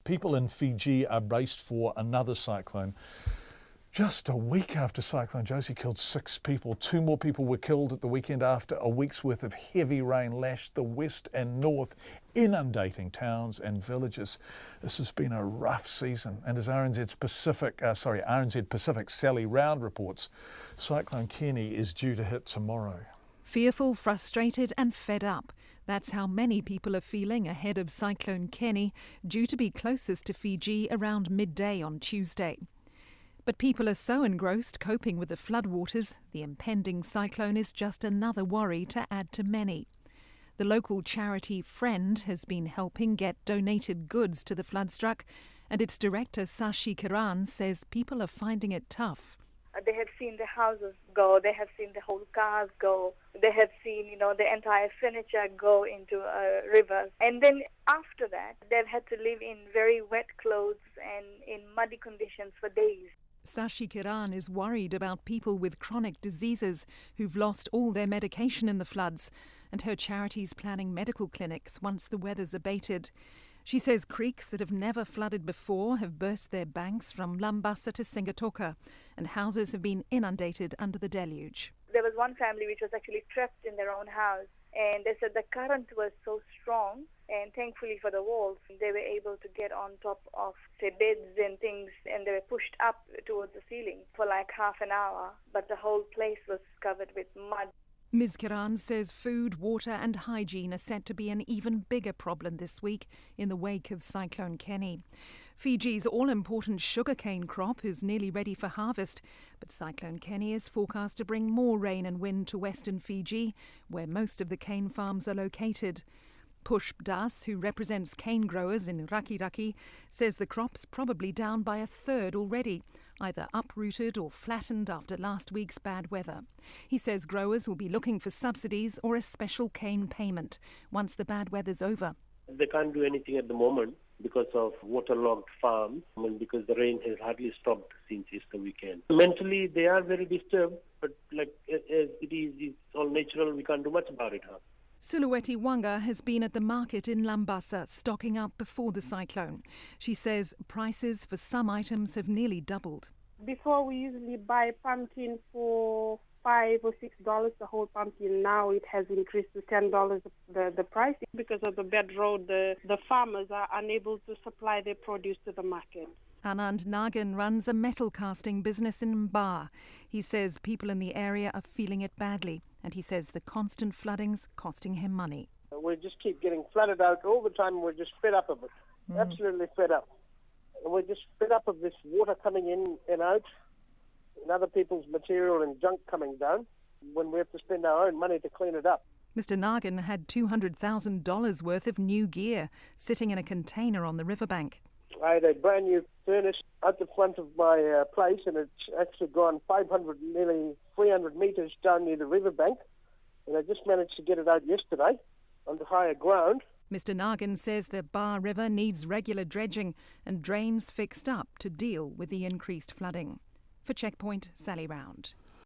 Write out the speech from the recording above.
People in Fiji are braced for another cyclone. Just a week after Cyclone Josie killed 6 people, 2 more people were killed at the weekend after a week's worth of heavy rain lashed the west and north, inundating towns and villages. This has been a rough season, and as RNZ Pacific Sally Round reports, Cyclone Kenny is due to hit tomorrow. Fearful, frustrated and fed up. That's how many people are feeling ahead of Cyclone Kenny, due to be closest to Fiji around midday on Tuesday. But people are so engrossed coping with the floodwaters, the impending cyclone is just another worry to add to many. The local charity Friend has been helping get donated goods to the flood-struck, and its director Sashi Kiran says people are finding it tough. They have seen the houses go, they have seen the whole cars go, they have seen, the entire furniture go into a river. And then after that, they've had to live in very wet clothes and in muddy conditions for days. Sashi Kiran is worried about people with chronic diseases who've lost all their medication in the floods, and her charity's planning medical clinics once the weather's abated. She says creeks that have never flooded before have burst their banks from Lambasa to Singatoka, and houses have been inundated under the deluge. There was one family which was actually trapped in their own house, and they said the current was so strong, and thankfully for the walls, they were able to get on top of the beds and things, and they were pushed up towards the ceiling for like half an hour, but the whole place was covered with mud. Ms. Kiran says food, water and hygiene are set to be an even bigger problem this week in the wake of Cyclone Kenny. Fiji's all-important sugarcane crop is nearly ready for harvest, but Cyclone Kenny is forecast to bring more rain and wind to western Fiji, where most of the cane farms are located. Pushp Das, who represents cane growers in Raki, says the crop's probably down by a third already, either uprooted or flattened after last week's bad weather. He says growers will be looking for subsidies or a special cane payment once the bad weather's over. They can't do anything at the moment because of waterlogged farms and because the rain has hardly stopped since Easter weekend. Mentally, they are very disturbed, but as it's all natural, we can't do much about it. Sulueti Wanga has been at the market in Lambasa stocking up before the cyclone. She says prices for some items have nearly doubled. Before we usually buy pumpkin for $5 or $6 the whole pumpkin. Now it has increased to $10 the price. Because of the bad road, the farmers are unable to supply their produce to the market. Anand Nagan runs a metal casting business in Mba. He says people in the area are feeling it badly, and he says the constant flooding's costing him money. We just keep getting flooded out all the time. We're just fed up of it, absolutely fed up. And we're just fed up of this water coming in and out, and other people's material and junk coming down, when we have to spend our own money to clean it up. Mr. Nagan had $200,000 worth of new gear sitting in a container on the riverbank. I had a brand new furnace at the front of my place, and it's actually gone 500, nearly 300 metres down near the riverbank. And I just managed to get it out yesterday onto higher ground. Mr. Nagan says the Bar River needs regular dredging and drains fixed up to deal with the increased flooding. For Checkpoint, Sally Round.